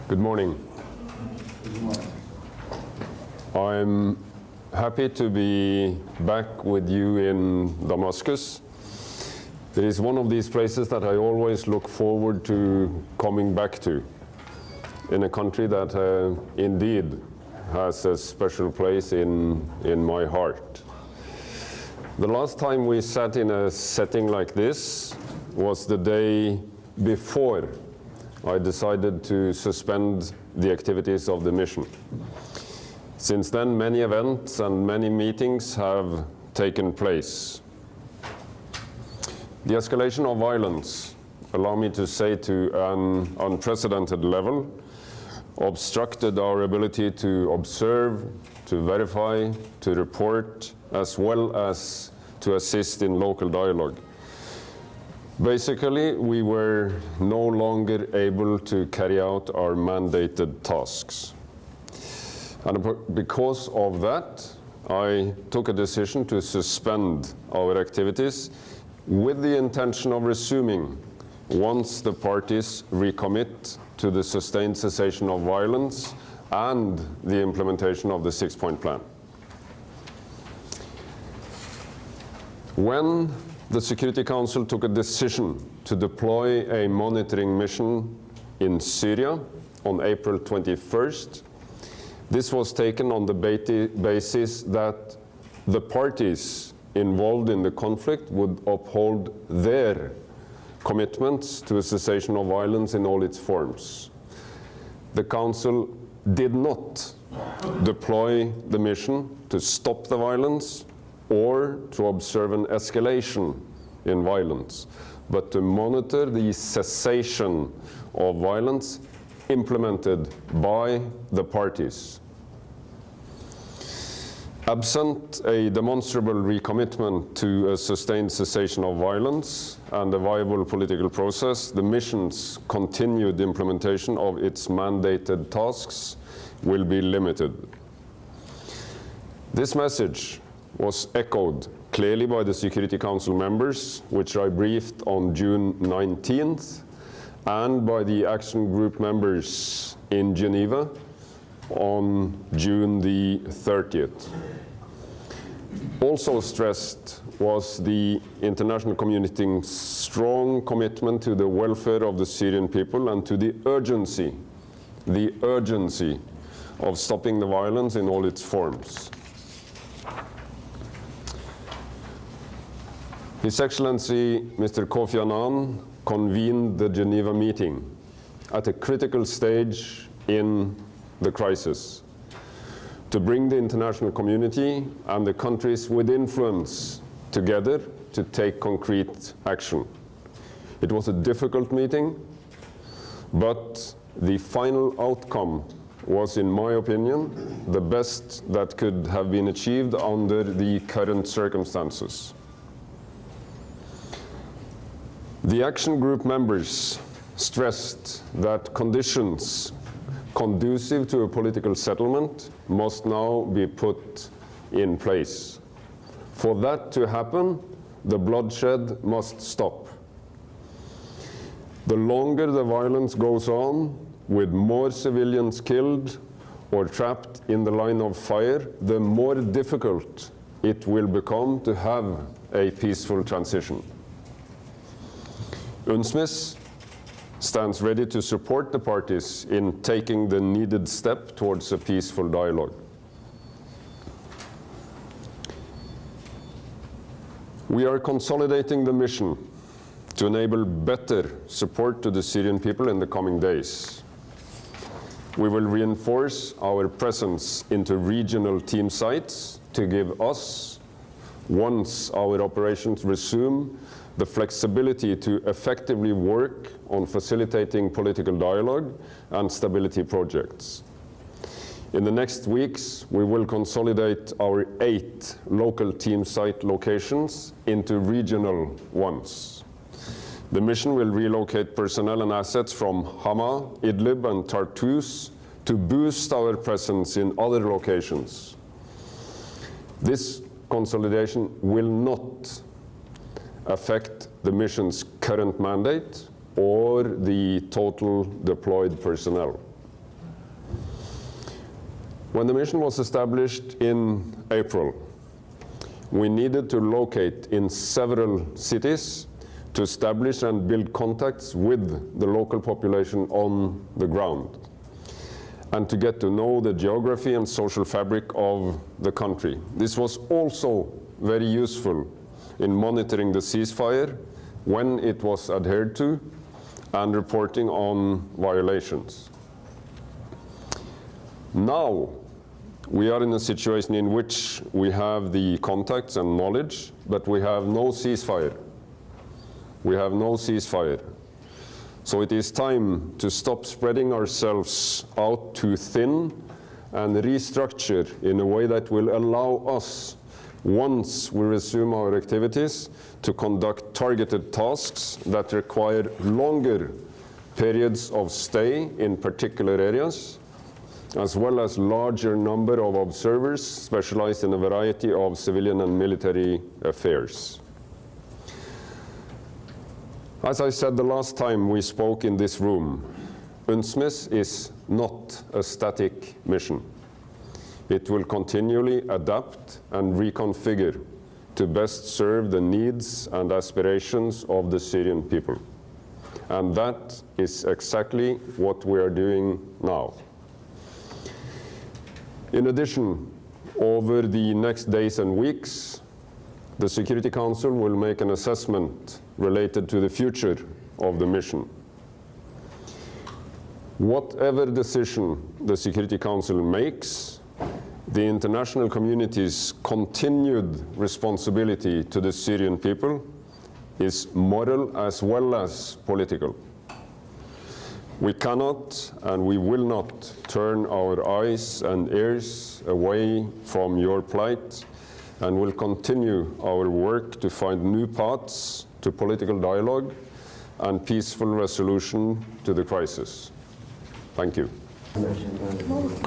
Good morning. I'm happy to be back with you in Damascus. It is one of these places that I always look forward to coming back to, in a country that indeed has a special place in my heart. The last time we sat in a setting like this was the day before I decided to suspend the activities of the mission. Since then, many events and many meetings have taken place. The escalation of violence, allow me to say to an unprecedented level, obstructed our ability to observe, to verify, to report, as well as to assist in local dialogue. Basically, we were no longer able to carry out our mandated tasks. And because of that, I took a decision to suspend our activities with the intention of resuming once the parties recommit to the sustained cessation of violence and the implementation of the six-point plan. When the Security Council took a decision to deploy a monitoring mission in Syria on April 21st, this was taken on the basis that the parties involved in the conflict would uphold their commitments to a cessation of violence in all its forms. The Council did not deploy the mission to stop the violence or to observe an escalation in violence, but to monitor the cessation of violence implemented by the parties. Absent a demonstrable recommitment to a sustained cessation of violence and a viable political process, the mission's continued implementation of its mandated tasks will be limited. This message was echoed clearly by the Security Council members, which I briefed on June 19th, and by the Action Group members in Geneva on June the 30th. Also stressed was the international community's strong commitment to the welfare of the Syrian people and to the urgency of stopping the violence in all its forms. His Excellency Mr. Kofi Annan convened the Geneva meeting at a critical stage in the crisis to bring the international community and the countries with influence together to take concrete action. It was a difficult meeting, but the final outcome was, in my opinion, the best that could have been achieved under the current circumstances. The Action Group members stressed that conditions conducive to a political settlement must now be put in place. For that to happen, the bloodshed must stop. The longer the violence goes on, with more civilians killed or trapped in the line of fire, the more difficult it will become to have a peaceful transition. UNSMIS stands ready to support the parties in taking the needed step towards a peaceful dialogue. We are consolidating the mission to enable better support to the Syrian people in the coming days. We will reinforce our presence into regional team sites to give us, once our operations resume, the flexibility to effectively work on facilitating political dialogue and stability projects. In the next weeks, we will consolidate our 8 local team site locations into regional ones. The mission will relocate personnel and assets from Hama, Idlib, and Tartus to boost our presence in other locations. This consolidation will not affect the mission's current mandate or the total deployed personnel. When the mission was established in April, we needed to locate in several cities to establish and build contacts with the local population on the ground, and to get to know the geography and social fabric of the country. This was also very useful in monitoring the ceasefire when it was adhered to and reporting on violations. Now, we are in a situation in which we have the contacts and knowledge, but we have no ceasefire. We have no ceasefire. So it is time to stop spreading ourselves out too thin and restructure in a way that will allow us, once we resume our activities, to conduct targeted tasks that require longer periods of stay in particular areas, as well as larger number of observers specialized in a variety of civilian and military affairs. As I said the last time we spoke in this room, UNSMIS is not a static mission. It will continually adapt and reconfigure to best serve the needs and aspirations of the Syrian people. And that is exactly what we are doing now. In addition, over the next days and weeks, the Security Council will make an assessment related to the future of the mission. Whatever decision the Security Council makes, the international community's continued responsibility to the Syrian people is moral as well as political. We cannot and we will not turn our eyes and ears away from your plight, and will continue our work to find new paths to political dialogue and peaceful resolution to the crisis. Thank you. Good morning.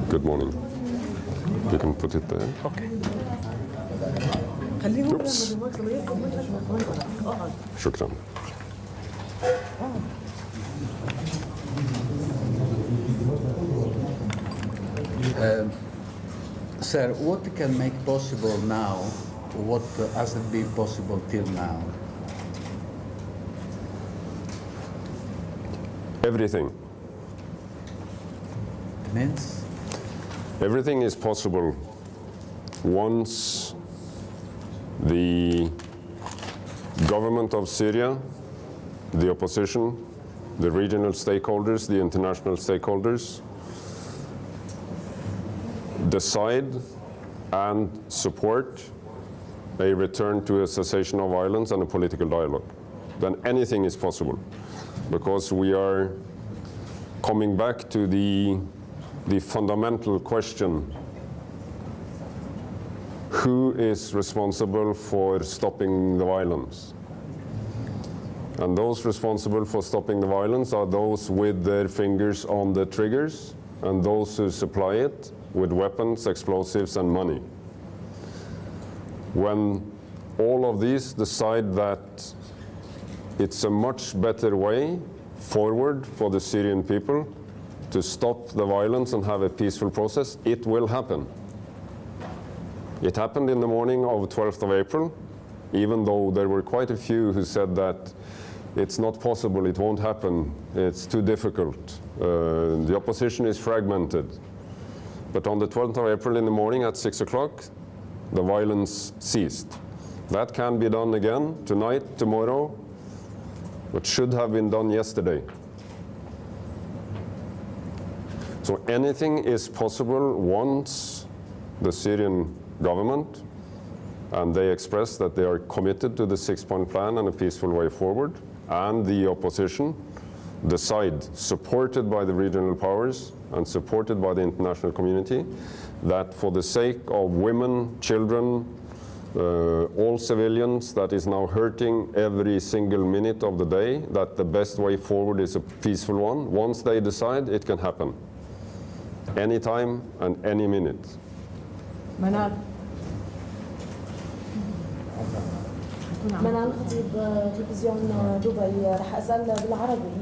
Good morning. You can put it there. Okay. Oops. شكرا. Sir, what can make possible now? What hasn't been possible till now? Everything. Means? Everything is possible once the government of Syria, the opposition, the regional stakeholders, the international stakeholders decide and support a return to a cessation of violence and a political dialogue. Then anything is possible, because we are coming back to the fundamental question: who is responsible for stopping the violence? And those responsible for stopping the violence are those with their fingers on the triggers and those who supply it with weapons, explosives, and money. When all of these decide that it's a much better way forward for the Syrian people to stop the violence and have a peaceful process, it will happen. It happened in the morning of 12th of April, even though there were quite a few who said that it's not possible, it won't happen, it's too difficult. The opposition is fragmented. But on the 12th of April in the morning at 6 o'clock, the violence ceased. That can be done again tonight, tomorrow, but should have been done yesterday. So anything is possible once the Syrian government, and they express that they are committed to the six-point plan and a peaceful way forward, and the opposition decide, supported by the regional powers and supported by the international community, that for the sake of women, children, all civilians that is now hurting every single minute of the day, that the best way forward is a peaceful one. Once they decide, it can happen. anytime and any minute. منال منال خطيب تلفزيون دبي. رح أسأل بالعربي.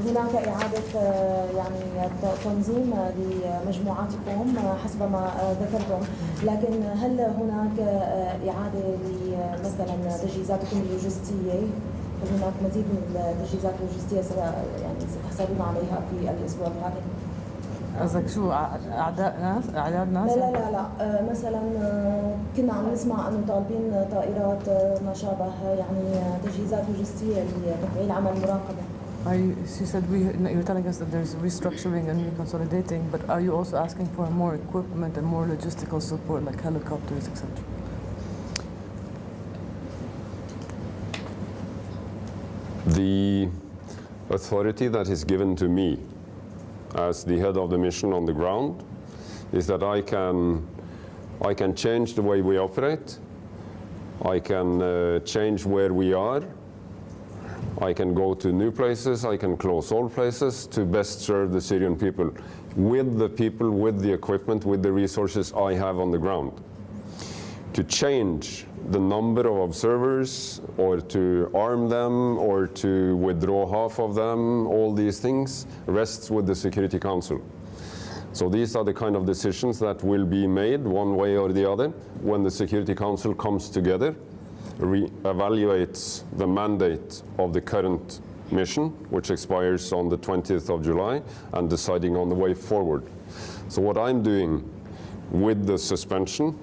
هناك إعادة يعني تنظيم لمجموعاتكم حسب ما ذكرتم، لكن هل هناك إعادة لمثلا تجهيزاتكم اللوجستية؟ هل هناك مزيد من التجهيزات اللوجستية يعني ستحصلون عليها في الأسبوع القادم؟ قصدك شو أعداد ناس؟ لا لا لا لا مثلا كنا عم نسمع انه طالبين طائرات ما شابه يعني تجهيزات لوجستيه لتفعيل عمل مراقبه. She said you're telling us that there's restructuring and reconsolidating, but are you also asking for more equipment and more logistical support like helicopters, etc.? The authority that is given to me as the head of the mission on the ground is that I can change the way we operate, I can change where we are, I can go to new places, I can close all places to best serve the Syrian people, with the equipment, with the resources I have on the ground. To change the number of observers or to arm them or to withdraw half of them, all these things rests with the Security Council. So these are the kind of decisions that will be made one way or the other when the Security Council comes together, evaluates the mandate of the current mission, which expires on the 20th of July, and deciding on the way forward. So what I'm doing with the suspension,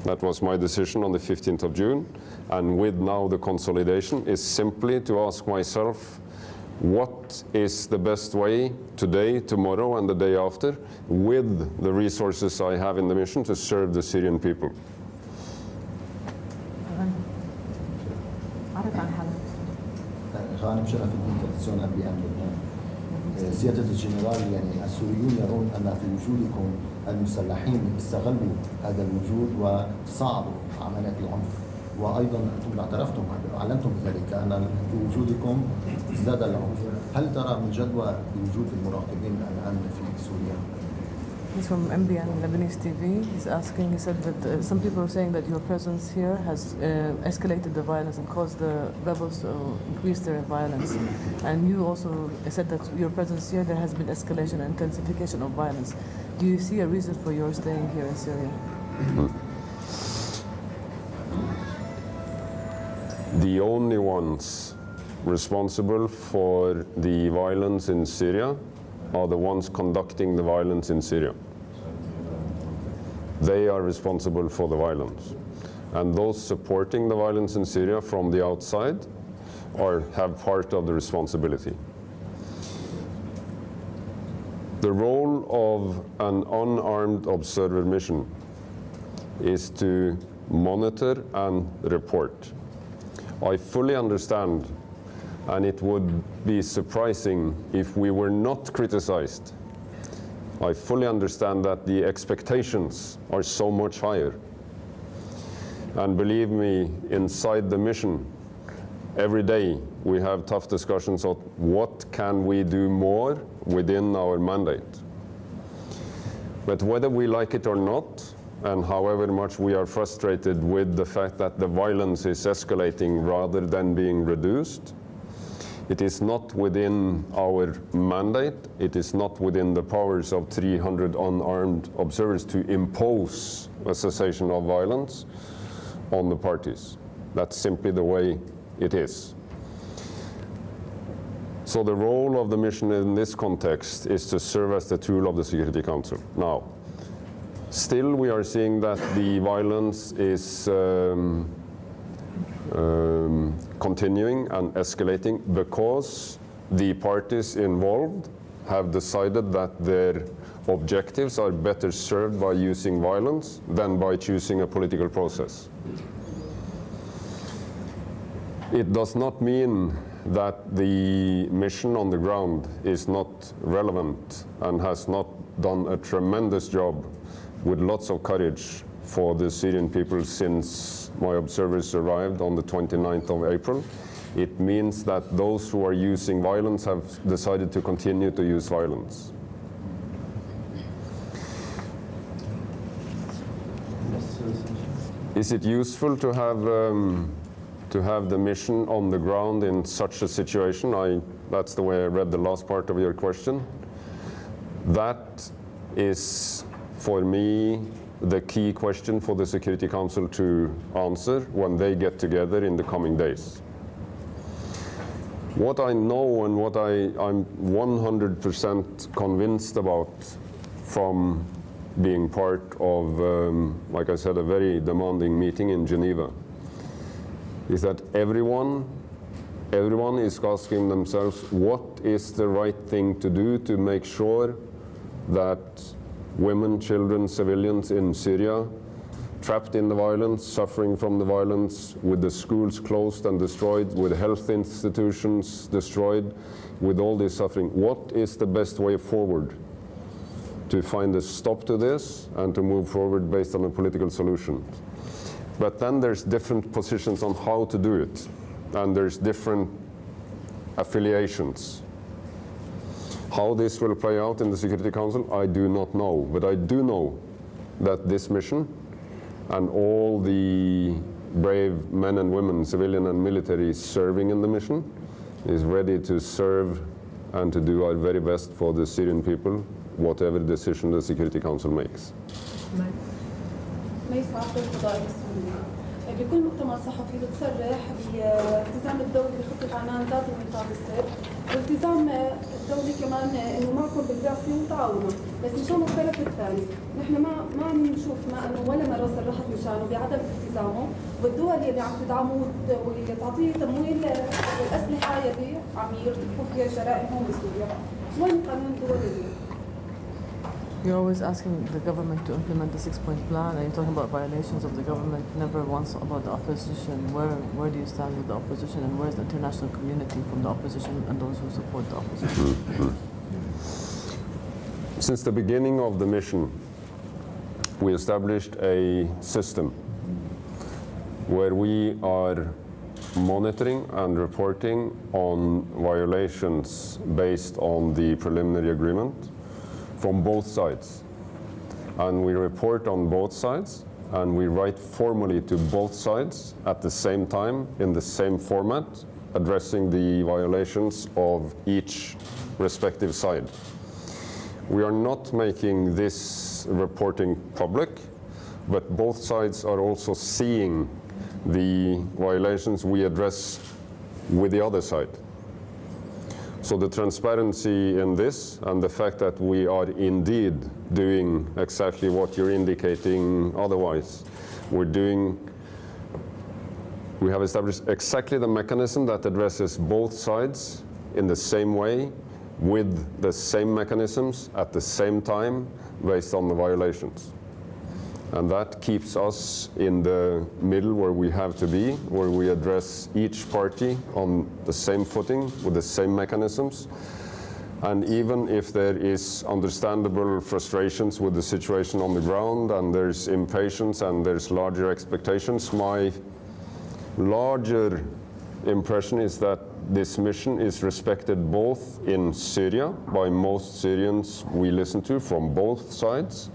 that was my decision on the 15th of June, and with now the consolidation, is simply to ask myself, what is the best way today, tomorrow, and the day after, with the resources I have in the mission, to serve the Syrian people? غانم شرف الدين تلفزيون أبي أم لبنان. سيادة الجنرال يعني السوريون يرون أن في وجودكم المسلحين استغلوا هذا الوجود وصعدوا عمليات العنف، وأيضا أنتم اعترفتم أعلنتم بذلك أن في وجودكم ازداد العنف. هل ترى من جدوى بوجود المراقبين الآن في سوريا؟ He's from MBN Lebanese TV. He's asking, he said that some people are saying that your presence here has escalated the violence and caused the rebels to increase their violence. And you also said that your presence here, there has been escalation and intensification of violence. Do you see a reason for your staying here in Syria? The only ones responsible for the violence in Syria are the ones conducting the violence in Syria. They are responsible for the violence. And those supporting the violence in Syria from the outside have part of the responsibility. The role of an unarmed observer mission is to monitor and report. I fully understand, and it would be surprising if we were not criticized. I fully understand that the expectations are so much higher. And believe me, inside the mission, every day we have tough discussions on what can we do more within our mandate. But whether we like it or not, and however much we are frustrated with the fact that the violence is escalating rather than being reduced, it is not within our mandate, it is not within the powers of 300 unarmed observers to impose a cessation of violence on the parties. That's simply the way it is. So the role of the mission in this context is to serve as the tool of the Security Council. Now, still we are seeing that the violence is continuing and escalating because the parties involved have decided that their objectives are better served by using violence than by choosing a political process. It does not mean that the mission on the ground is not relevant and has not done a tremendous job with lots of courage for the Syrian people since my observers arrived on the 29th of April. it means that those who are using violence have decided to continue to use violence. Is it useful to have the mission on the ground in such a situation? That's the way I read the last part of your question. That is, for me, the key question for the Security Council to answer when they get together in the coming days. What I know and what I'm 100% convinced about from being part of, like I said, a very demanding meeting in Geneva, is that everyone is asking themselves, what is the right thing to do to make sure that women, children, civilians in Syria, trapped in the violence, suffering from the violence, with the schools closed and destroyed, with health institutions destroyed, with all this suffering, what is the best way forward to find a stop to this and to move forward based on a political solution? But then there's different positions on how to do it, and there's different affiliations. How this will play out in the Security Council, I do not know. But I do know that this mission and all the brave men and women, civilian and military, serving in the mission is ready to serve and to do our very best for the Syrian people, whatever decision the Security Council makes. ميس عبد الفضائي السوري. بكل مؤتمر صحفي بتصرح بالتزام الدولي بخطة عنان ذات النطاق السر، والتزام الدولي كمان انه معكم بالدعم وتعاونوا، بس مشان الطرف الثاني، نحن ما عم نشوف ما انه ولا مرة صرحت مشانه بعدم التزامه، والدول اللي عم تدعمه وتعطيه تمويل والاسلحة يلي عم يرتكبوا فيها جرائم هون بسوريا، وين قانون دولي؟ You're always asking the government to implement the 6-point plan, and you're talking about violations of the government, never once about the opposition. Where do you stand with the opposition, and where's the international community from the opposition and those who support the opposition? Since the beginning of the mission, we established a system where we are monitoring and reporting on violations based on the preliminary agreement from both sides. And we report on both sides, and we write formally to both sides at the same time in the same format, addressing the violations of each respective side. We are not making this reporting public, but both sides are also seeing the violations we address with the other side. So the transparency in this and the fact that we are indeed doing exactly what you're indicating otherwise, we have established exactly the mechanism that addresses both sides in the same way, with the same mechanisms at the same time based on the violations. And that keeps us in the middle where we have to be, where we address each party on the same footing with the same mechanisms. And even if there is understandable frustrations with the situation on the ground, and there's impatience and there's larger expectations, my larger impression is that this mission is respected both in Syria by most Syrians we listen to from both sides,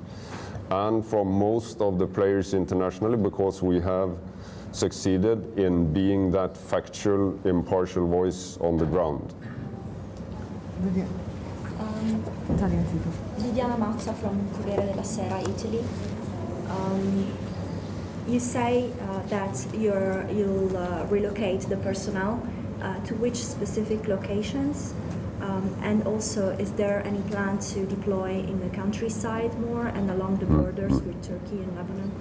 and from most of the players internationally, because we have succeeded in being that factual, impartial voice on the ground. Liliana Mazza from Corriere della Sera, Italy. You say that you'll relocate the personnel to which specific locations? And also, is there any plan to deploy in the countryside more and along the borders with Turkey and Lebanon?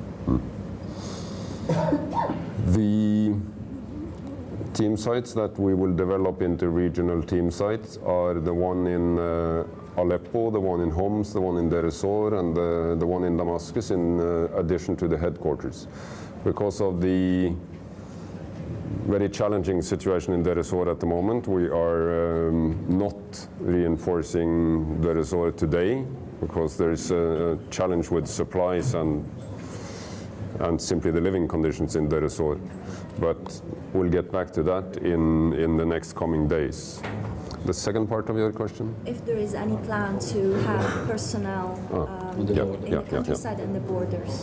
The team sites that we will develop into regional team sites are the one in Aleppo, the one in Homs, the one in Deir ez-Zor, and the one in Damascus, in addition to the headquarters. Because of the very challenging situation in Deir ez-Zor at the moment, we are not reinforcing Deir ez-Zor today, because there is a challenge with supplies and simply the living conditions in Deir ez-Zor. but we'll get back to that in the next coming days. The second part of your question? If there is any plan to have personnel in the countryside and the borders.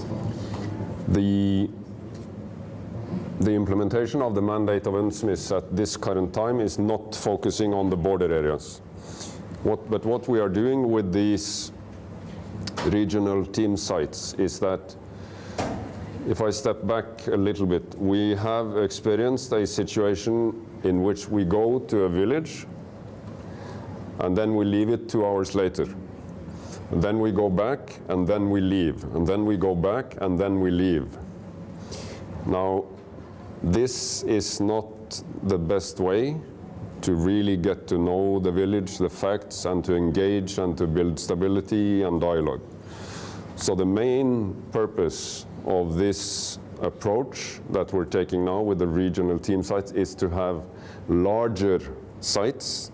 The implementation of the mandate of UNSMIS at this current time is not focusing on the border areas. But what we are doing with these regional team sites is that, if I step back a little bit, we have experienced a situation in which we go to a village and then we leave it 2 hours later. And then we go back and then we leave. And then we go back and then we leave. Now, this is not the best way to really get to know the village, the facts, and to engage and to build stability and dialogue. So the main purpose of this approach that we're taking now with the regional team sites is to have larger sites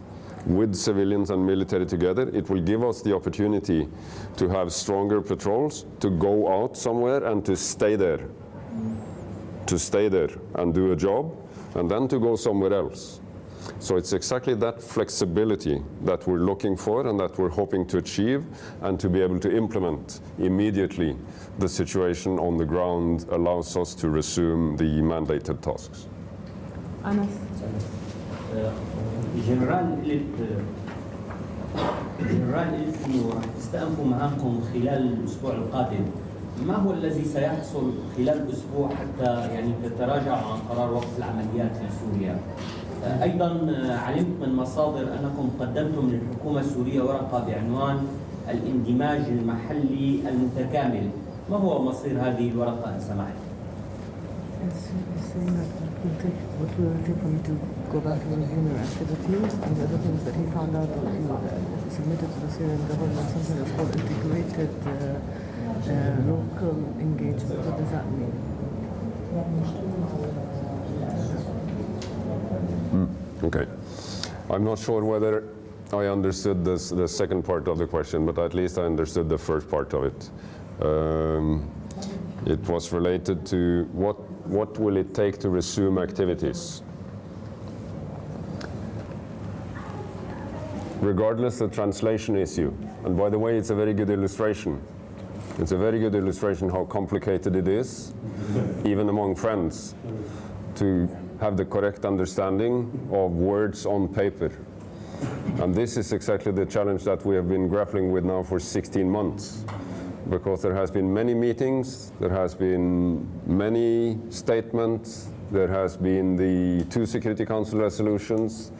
with civilians and military together. It will give us the opportunity to have stronger patrols, to go out somewhere and to stay there. To stay there and do a job, and then to go somewhere else. So it's exactly that flexibility that we're looking for and that we're hoping to achieve, and to be able to implement immediately the situation on the ground allows us to resume the mandated tasks. Anas. جنرال قلت انه راح تستأنفوا مهامكم خلال الاسبوع القادم. ما هو الذي سيحصل خلال اسبوع حتى يعني تتراجعوا عن قرار وقف العمليات في سوريا؟ ايضا علمت من مصادر انكم قدمتم للحكومه السوريه ورقه بعنوان الاندماج المحلي المتكامل. ما هو مصير هذه الورقه ان سمحت؟ What will it take for you to go back and resume your activities? And the other things that he found out that you submitted to the Syrian government, something that's called integrated local engagement. What does that mean? Okay. I'm not sure whether I understood the second part of the question, but at least I understood the first part of it. It was related to what will it take to resume activities. Regardless the translation issue, and by the way, it's a very good illustration. It's a very good illustration how complicated it is, even among friends, to have the correct understanding of words on paper. And this is exactly the challenge that we have been grappling with now for 16 months. Because there has been many meetings, there has been many statements, there has been the 2 Security Council resolutions,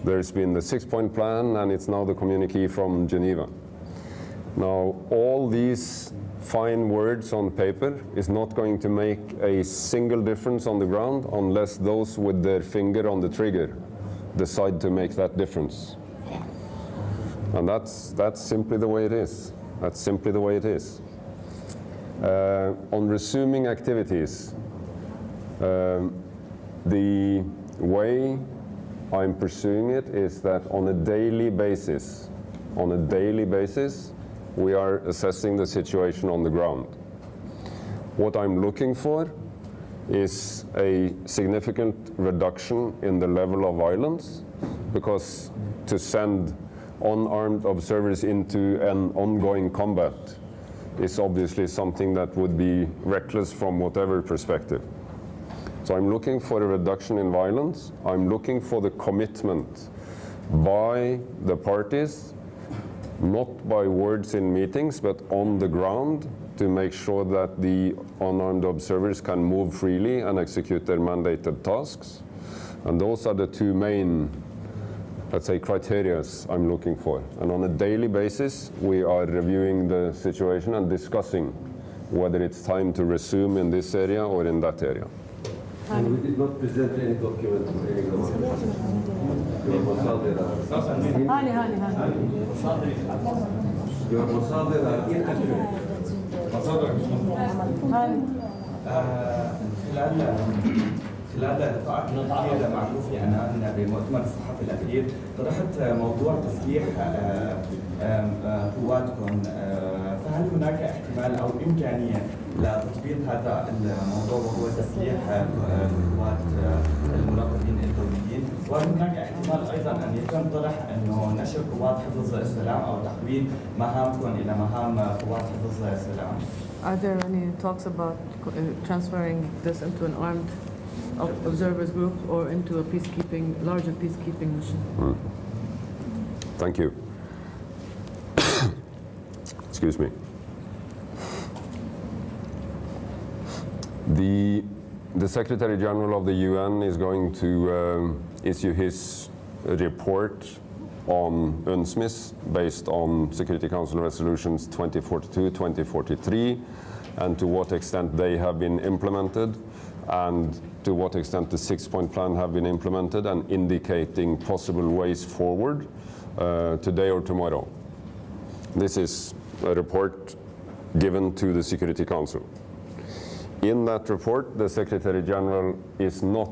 there's been the 6-point plan, and it's now the communique from Geneva. Now, all these fine words on paper is not going to make a single difference on the ground unless those with their finger on the trigger decide to make that difference. And that's simply the way it is. That's simply the way it is. On resuming activities, the way I'm pursuing it is that on a daily basis, we are assessing the situation on the ground. What I'm looking for is a significant reduction in the level of violence, because to send unarmed observers into an ongoing combat is obviously something that would be reckless from whatever perspective. So I'm looking for a reduction in violence. I'm looking for the commitment by the parties, not by words in meetings, but on the ground, to make sure that the unarmed observers can move freely and execute their mandated tasks. And those are the 2 main, let's say, criteria I'm looking for. And on a daily basis, we are reviewing the situation and discussing whether it's time to resume in this area or in that area. We did not present any document to any government. Your خلال لقاءات كثيرة معروف عنها بمؤتمر الصحفي الأخير طرحت موضوع تسليح قواتكم. هل هناك احتمال او امكانيه لتطبيق هذا الموضوع وهو تسليح قوات المراقبين الدوليين؟ وهل هناك احتمال ايضا ان يتم طرح انه نشر قوات حفظ السلام او تحويل مهامكم الى مهام قوات حفظ السلام؟ Are there any talks about transferring this into an armed observers group or into a larger peacekeeping mission? Thank you. Excuse me. The Secretary General of the UN is going to issue his report on UNSMIS based on Security Council resolutions 2042, 2043, and to what extent they have been implemented, and to what extent the 6-point plan have been implemented, and indicating possible ways forward today or tomorrow. This is a report given to the Security Council. In that report, the Secretary General is not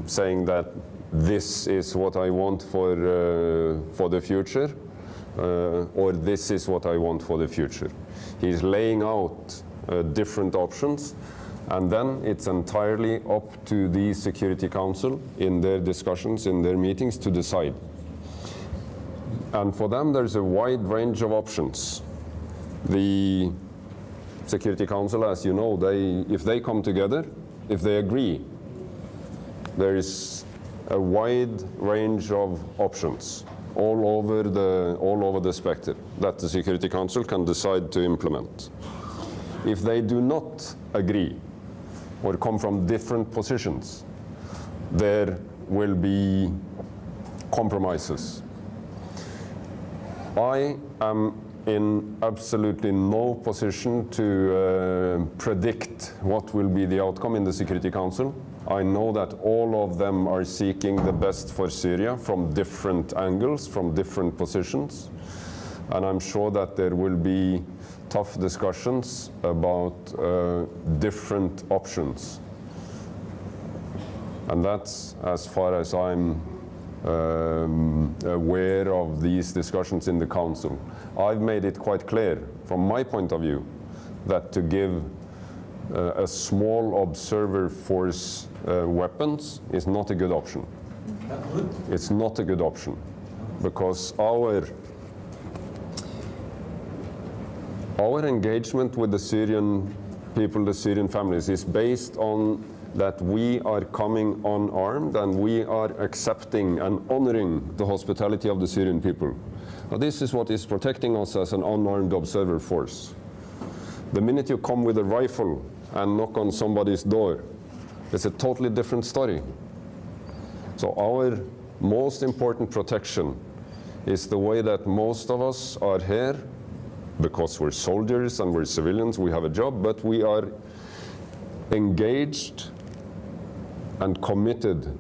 saying that this is what I want for the future, or this is what I want for the future. He's laying out different options, and then it's entirely up to the Security Council in their discussions, in their meetings, to decide. And for them, there's a wide range of options. The Security Council, as you know, if they come together, if they agree, there is a wide range of options all over the spectrum that the Security Council can decide to implement. If they do not agree or come from different positions, there will be compromises. I am in absolutely no position to predict what will be the outcome in the Security Council. I know that all of them are seeking the best for Syria from different angles, from different positions. And I'm sure that there will be tough discussions about different options. And that's as far as I'm aware of these discussions in the Council. I've made it quite clear, from my point of view, that to give a small observer force weapons is not a good option. It's not a good option, because our engagement with the Syrian people, the Syrian families, is based on that we are coming unarmed and we are accepting and honoring the hospitality of the Syrian people. Now, this is what is protecting us as an unarmed observer force. The minute you come with a rifle and knock on somebody's door, it's a totally different story. So our most important protection is the way that most of us are here because we're soldiers and we're civilians, we have a job, but we are engaged and committed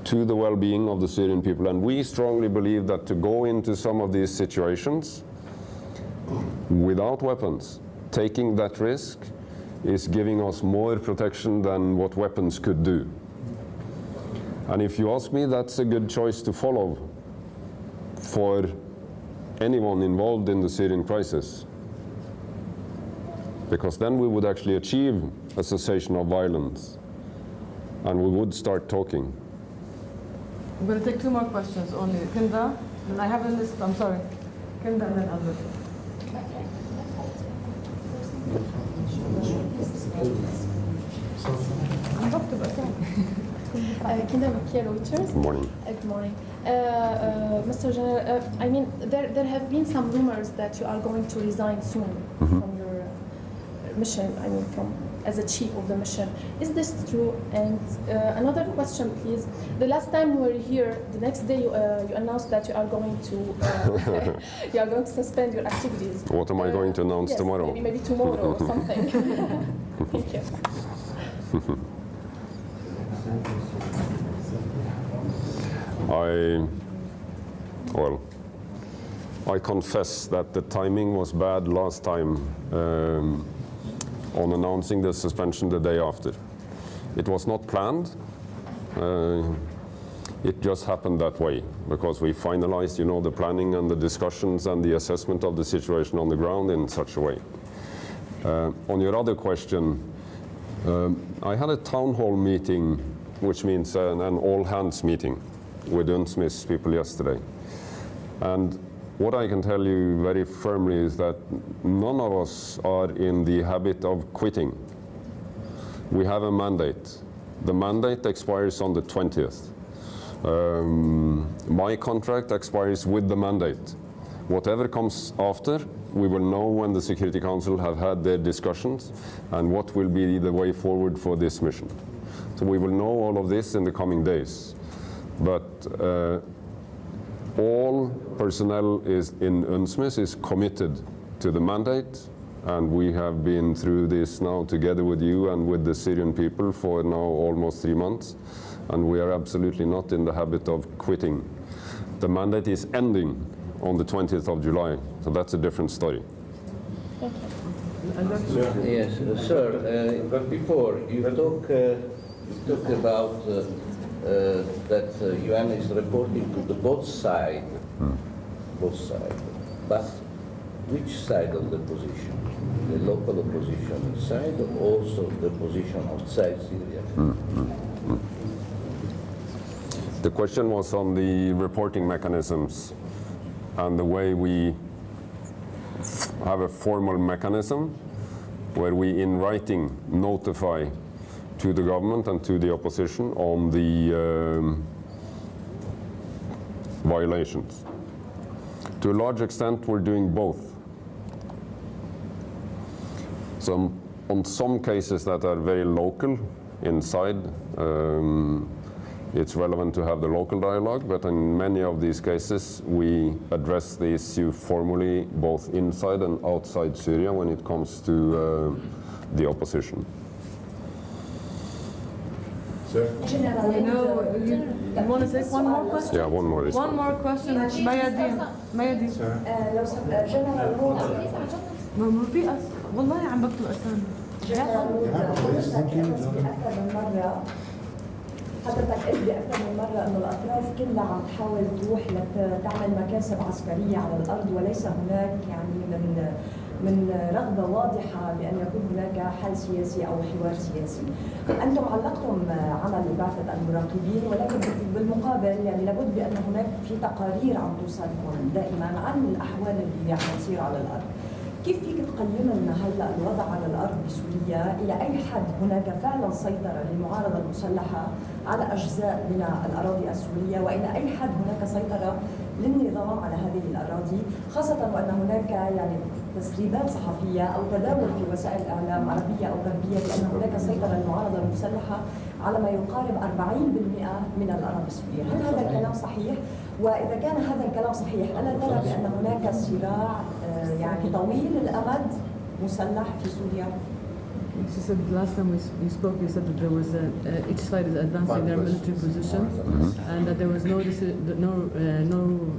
to the well-being of the Syrian people. And we strongly believe that to go into some of these situations without weapons, taking that risk, is giving us more protection than what weapons could do. And if you ask me, that's a good choice to follow for anyone involved in the Syrian crisis. Because then we would actually achieve a cessation of violence, and we would start talking. I'm going to take 2 more questions only. Kinda, and I have a list, I'm sorry. Kinda and then Albert. Kinda Makia Reuters. Good morning. Good morning. Mr. General, I mean, there have been some rumors that you are going to resign soon from your mission, I mean, as a chief of the mission. Is this true? And another question, please. The last time we were here, the next day you announced that you are going to suspend your activities. What am I going to announce yes, tomorrow? Maybe tomorrow or something. Thank you. I confess that the timing was bad last time on announcing the suspension the day after. It was not planned. It just happened that way because we finalized, the planning and the discussions and the assessment of the situation on the ground in such a way. On your other question, I had a town hall meeting, which means an all-hands meeting with UNSMIS people yesterday. And what I can tell you very firmly is that none of us are in the habit of quitting. We have a mandate. The mandate expires on the 20th. My contract expires with the mandate. Whatever comes after, we will know when the Security Council have had their discussions and what will be the way forward for this mission. So we will know all of this in the coming days. But all personnel in UNSMIS is committed to the mandate, and we have been through this now together with you and with the Syrian people for now almost 3 months, and we are absolutely not in the habit of quitting. The mandate is ending on the 20th of July, so that's a different story. Yes, sir, but before you talk about that UN is reporting to the both sides, but which side of the position? The local opposition side, or also the position outside Syria? The question was on the reporting mechanisms and the way we have a formal mechanism where we in writing notify to the government and to the opposition on the violations. To a large extent, we're doing both. So on some cases that are very local inside, it's relevant to have the local dialogue, but in many of these cases, we address the issue formally both inside and outside Syria when it comes to the opposition. You want to take one more question? Yeah, one more. One more question. Mayadeen. ما في والله عم بكتب اسامي. حضرتك قلت بأكثر من مرة أنه الأطراف كلها عم تحاول تروح لتعمل مكاسب عسكرية على الأرض، وليس هناك يعني من رغبة واضحة بأن يكون هناك حل سياسي أو حوار سياسي. أنتم علقتم عمل بعثة المراقبين، ولكن بالمقابل يعني لابد بأن هناك في تقارير عم توصلكم دائما عن الأحوال اللي عم تصير على الأرض. كيف فيك تقيم لنا هلا الوضع على الارض بسوريا؟ الى اي حد هناك فعلا سيطره للمعارضه المسلحه على اجزاء من الاراضي السوريه، والى اي حد هناك سيطره للنظام على هذه الاراضي، خاصه وان هناك يعني تسريبات صحفيه او تداول في وسائل اعلام عربيه او غربيه بان هناك سيطره للمعارضه المسلحه على ما يقارب 40% من الاراضي السوريه، هل هذا الكلام صحيح؟ واذا كان هذا الكلام صحيح، الا ترى بان هناك صراع يعني طويل الامد مسلح في سوريا؟ She said last time we spoke, you said that there was each side is advancing their military position, and that there was no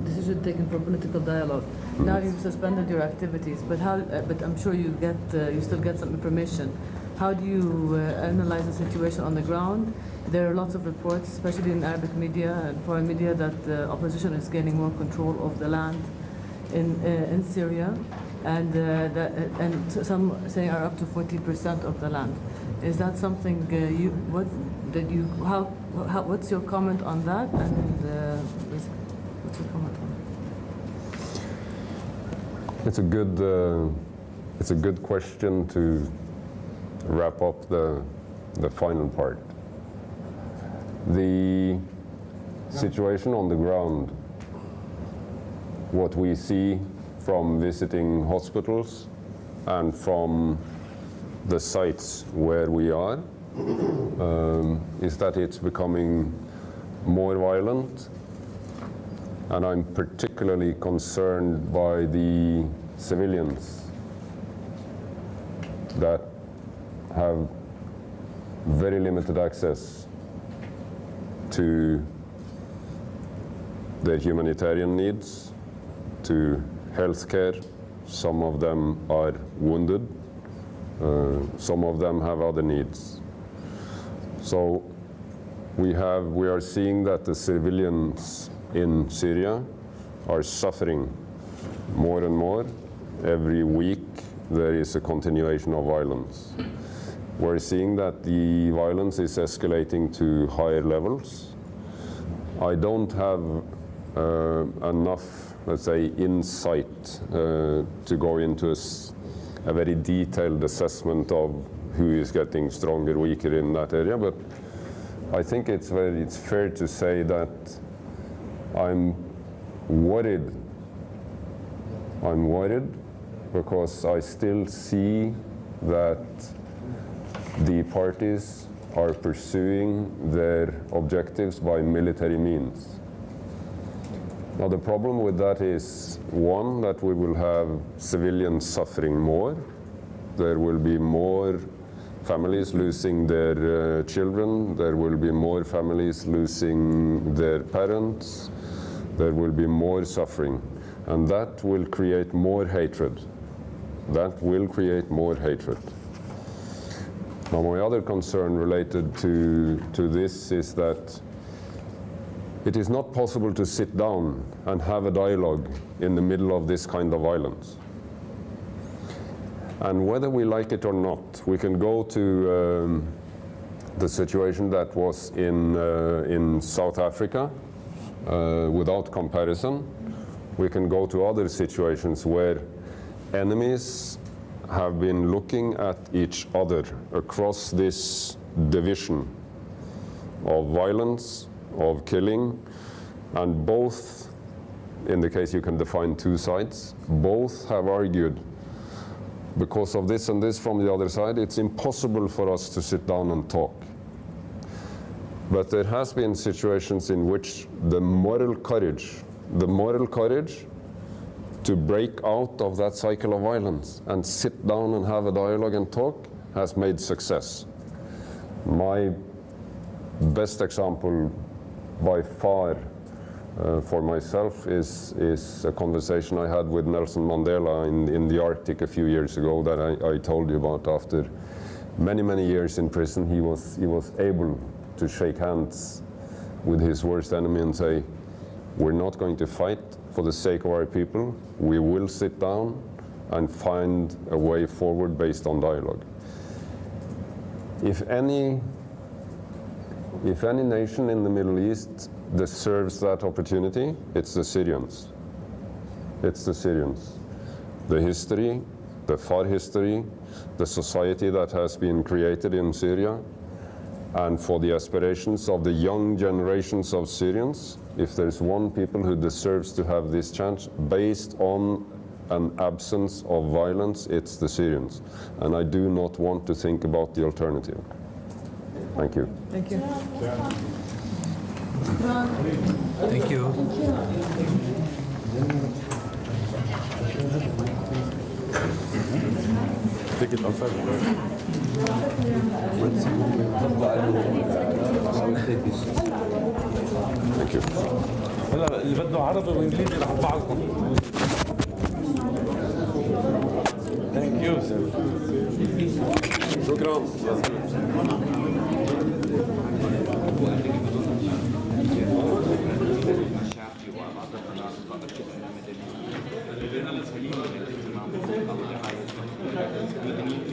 decision taken for political dialogue. Now you've suspended your activities, but how? But I'm sure you still get some information. How do you analyze the situation on the ground? There are lots of reports, especially in Arabic media and foreign media, that the opposition is gaining more control of the land in Syria, and some saying are up to 40% of the land. Is that something what's your comment on that? And what's your comment on that? It's a good question to wrap up the final part. The situation on the ground, what we see from visiting hospitals and from the sites where we are, is that it's becoming more violent, and I'm particularly concerned by the civilians that have very limited access to their humanitarian needs, to healthcare. Some of them are wounded, some of them have other needs. So We are seeing that the civilians in Syria are suffering more and more. Every week there is a continuation of violence. We're seeing that the violence is escalating to higher levels. I don't have enough, let's say, insight to go into a very detailed assessment of who is getting stronger, weaker in that area, but I think it's fair to say that I'm worried. I'm worried because I still see that the parties are pursuing their objectives by military means. Now the problem with that is, one, that we will have civilians suffering more. There will be more families losing their children. There will be more families losing their parents. There will be more suffering. And that will create more hatred. That will create more hatred. Now, my other concern related to this is that it is not possible to sit down and have a dialogue in the middle of this kind of violence. And whether we like it or not, we can go to the situation that was in South Africa without comparison. We can go to other situations where enemies have been looking at each other across this division of violence, of killing, and both, in the case you can define two sides, both have argued because of this and this from the other side, it's impossible for us to sit down and talk. But there has been situations in which the moral courage to break out of that cycle of violence and sit down and have a dialogue and talk has made success. My best example by far for myself is a conversation I had with Nelson Mandela in the Arctic a few years ago that I told you about. After many, many years in prison, he was able to shake hands with his worst enemy and say, we're not going to fight for the sake of our people. We will sit down and find a way forward based on dialogue. If any nation in the Middle East deserves that opportunity, it's the Syrians. It's the Syrians. The history, the far history, the society that has been created in Syria, and for the aspirations of the young generations of Syrians, if there's one people who deserves to have this chance based on an absence of violence, it's the Syrians. And I do not want to think about the alternative. Thank you. Thank you. Thank you. Take it outside. Thank you. هلا اللي بده عربي وانجليزي رح ابعثهم. Thank you. شكرا. المدنيين